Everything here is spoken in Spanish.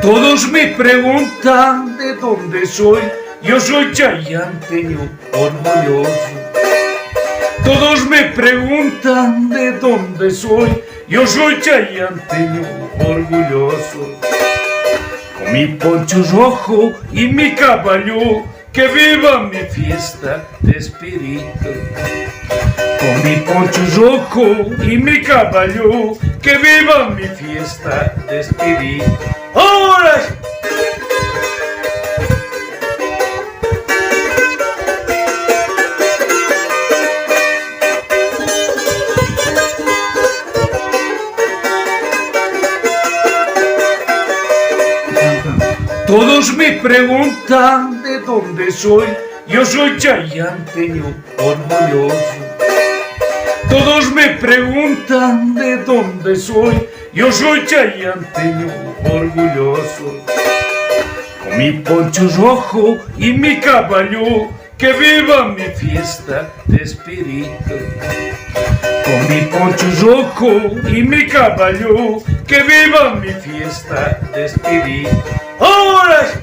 Todos me preguntan de dónde soy, yo soy chayanteño orgulloso. Todos me preguntan de dónde soy, yo soy chayanteño orgulloso. Con mi poncho rojo y mi caballo, que viva mi fiesta de espíritu. Con mi poncho rojo y mi caballo, que viva mi fiesta de espíritu. ¡Ahora! Todos me preguntan de dónde soy, yo soy chayanteño orgulloso. Todos me preguntan de dónde soy, yo soy chayanteño orgulloso. Con mi poncho rojo y mi caballo, que viva mi fiesta de espíritu. Con mi poncho rojo y mi caballo, que viva mi fiesta de espíritu. ¡Ahora!